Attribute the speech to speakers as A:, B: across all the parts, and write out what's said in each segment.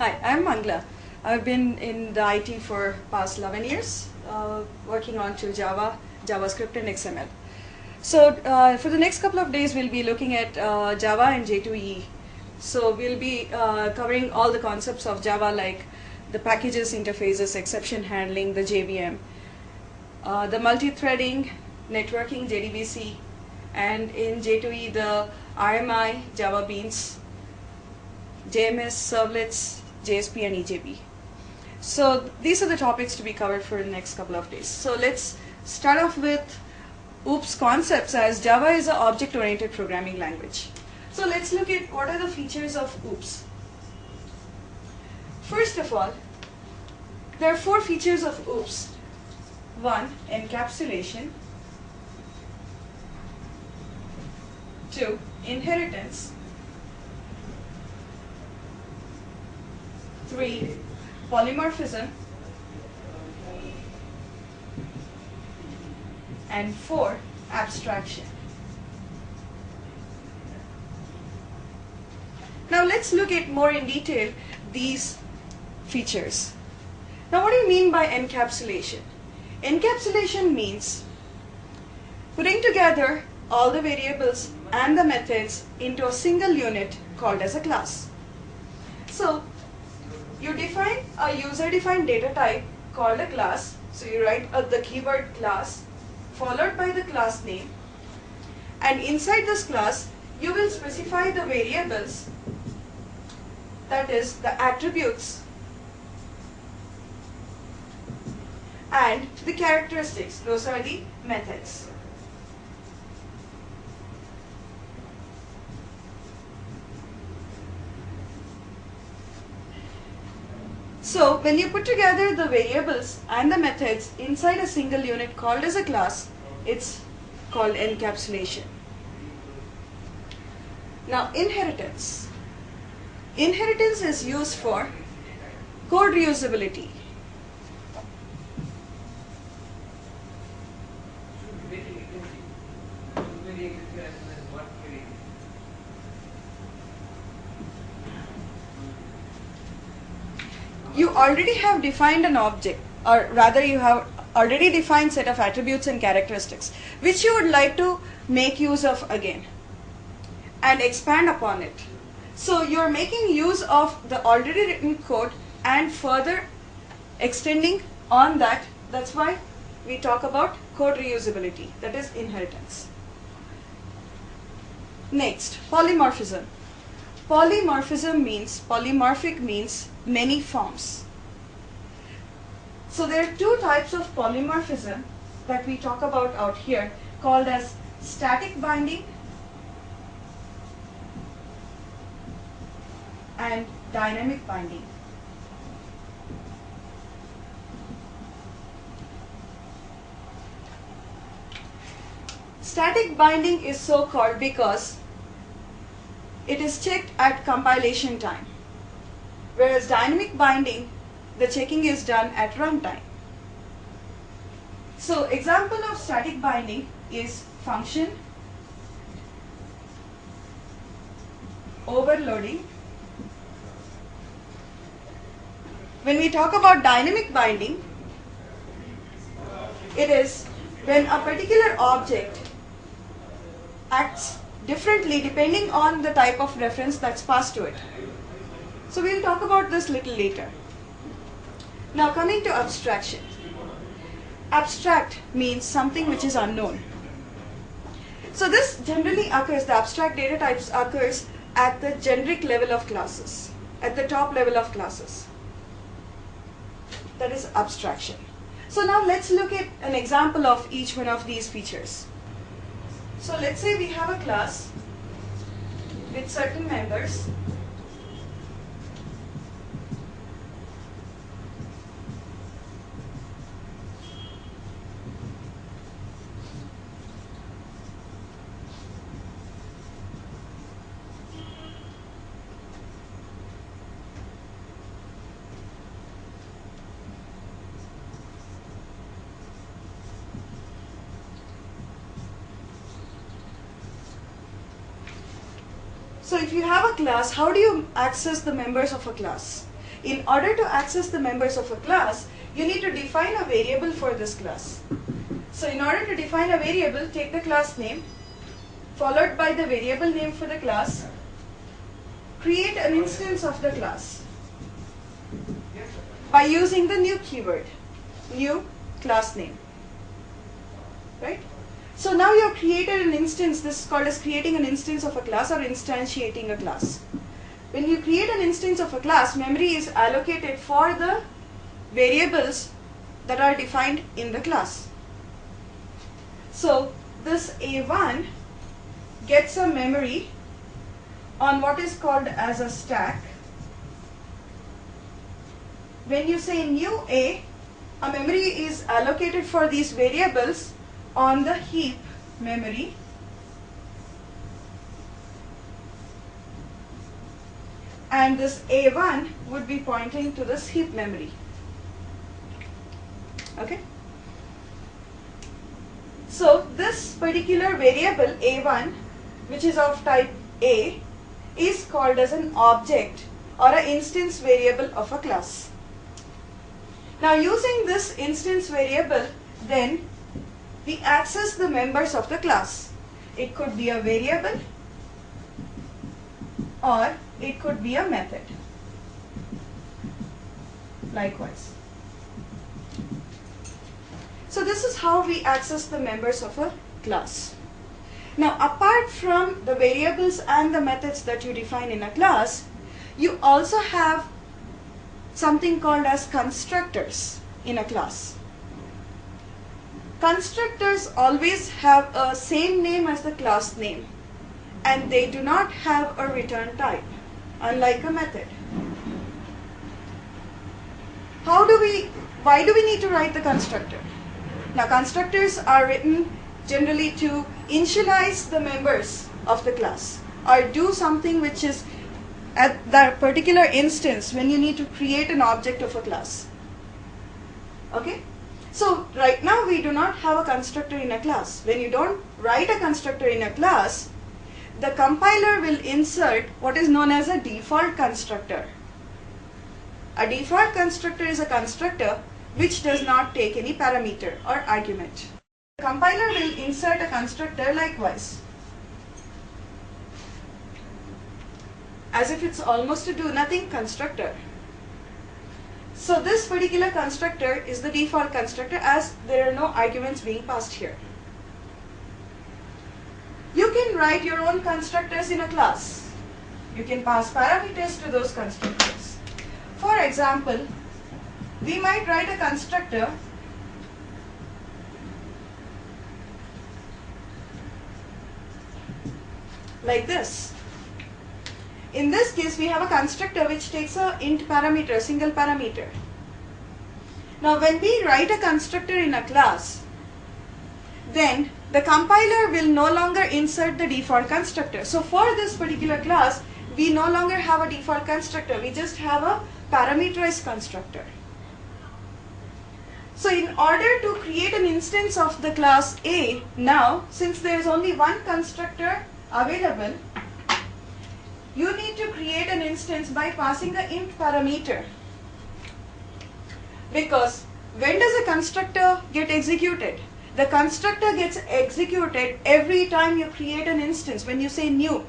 A: Hi, I'm Mangla. I've been in the IT for past 11 years, working on to Java, JavaScript, and XML. So for the next couple of days, we'll be looking at Java and J2EE. So we'll be covering all the concepts of Java, like the packages, interfaces, exception handling, the JVM, the multi-threading, networking, JDBC, and in J2EE, the RMI, Java Beans, JMS, servlets, JSP, and EJB. So these are the topics to be covered for the next couple of days. So let's start off with OOPS concepts, as Java is an object-oriented programming language. So let's look at what are the features of OOPS. First of all, there are 4 features of OOPS. 1. Encapsulation. 2. Inheritance. 3. Polymorphism. And 4. Abstraction. Now let's look at more in detail these features. Now what do you mean by encapsulation? Encapsulation means putting together all the variables and the methods into a single unit called as a class. So you define a user-defined data type called a class. So you write the keyword class followed by the class name, and inside this class you will specify the variables, that is the attributes, and the characteristics, those are the methods. So when you put together the variables and the methods inside a single unit called as a class, it's called encapsulation. Now inheritance. Inheritance is used for code reusability. You already have defined an object, or rather you have already defined set of attributes and characteristics which you would like to make use of again and expand upon it. So you are making use of the already written code and further extending on that. That's why we talk about code reusability, that is inheritance. Next, polymorphism. Polymorphism means, polymorphic means many forms. So there are 2 types of polymorphism that we talk about out here, called as static binding and dynamic binding. Static binding is so called because it is checked at compilation time, whereas dynamic binding, the checking is done at runtime. So example of static binding is function, overloading. When we talk about dynamic binding, it is when a particular object acts differently depending on the type of reference that's passed to it. So we'll talk about this little later. Now coming to abstraction. Abstract means something which is unknown. So this generally occurs, the abstract data types occurs at the generic level of classes, at the top level of classes. That is abstraction. So now let's look at an example of each one of these features. So let's say we have a class with certain members. So if you have a class, how do you access the members of a class? in order to access the members of a class, you need to define a variable for this class. So in order to define a variable, take the class name, followed by the variable name for the class, create an instance of the class by using the new keyword, new class name, right? So now you have created an instance. This is called as creating an instance of a class or instantiating a class. When you create an instance of a class, memory is allocated for the variables that are defined in the class. So this A1 gets a memory on what is called as a stack. When you say new A memory is allocated for these variables on the heap memory, and this A1 would be pointing to this heap memory. Okay? So this particular variable A1, which is of type A, is called as an object or an instance variable of a class. Now using this instance variable, then we access the members of the class. It could be a variable or it could be a method. Likewise. So this is how we access the members of a class. Now apart from the variables and the methods that you define in a class, you also have something called as constructors in a class. Constructors always have a same name as the class name, and they do not have a return type, unlike a method. Why do we need to write the constructor? Now constructors are written generally to initialize the members of the class or do something which is at that particular instance when you need to create an object of a class. Okay? So right now we do not have a constructor in a class. When you don't write a constructor in a class, the compiler will insert what is known as a default constructor. A default constructor is a constructor which does not take any parameter or argument. The compiler will insert a constructor likewise, as if it's almost a do-nothing constructor. So this particular constructor is the default constructor, as there are no arguments being passed here. You can write your own constructors in a class. You can pass parameters to those constructors. For example, we might write a constructor like this. In this case, we have a constructor which takes a int parameter, a single parameter. Now when we write a constructor in a class, then the compiler will no longer insert the default constructor. So for this particular class, we no longer have a default constructor, we just have a parameterized constructor. So in order to create an instance of the class A, now since there is only one constructor available, you need to create an instance by passing the int parameter. Because when does a constructor get executed? The constructor gets executed every time you create an instance, when you say new.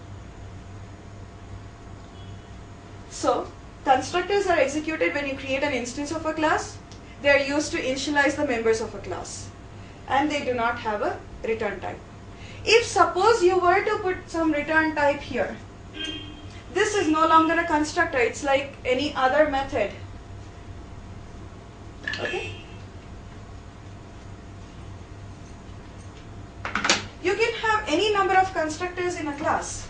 A: So constructors are executed when you create an instance of a class. They are used to initialize the members of a class, and they do not have a return type. If suppose you were to put some return type here, this is no longer a constructor, it's like any other method. Okay? You can have any number of constructors in a class.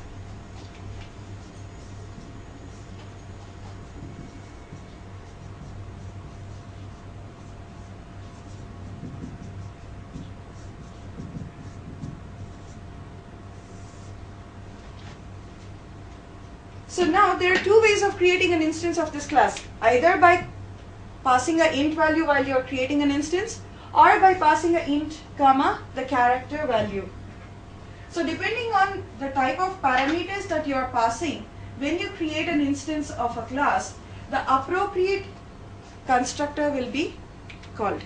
A: So now there are two ways of creating an instance of this class. Either by passing an int value while you are creating an instance, or by passing an int comma the character value. So depending on the type of parameters that you are passing, when you create an instance of a class, the appropriate constructor will be called.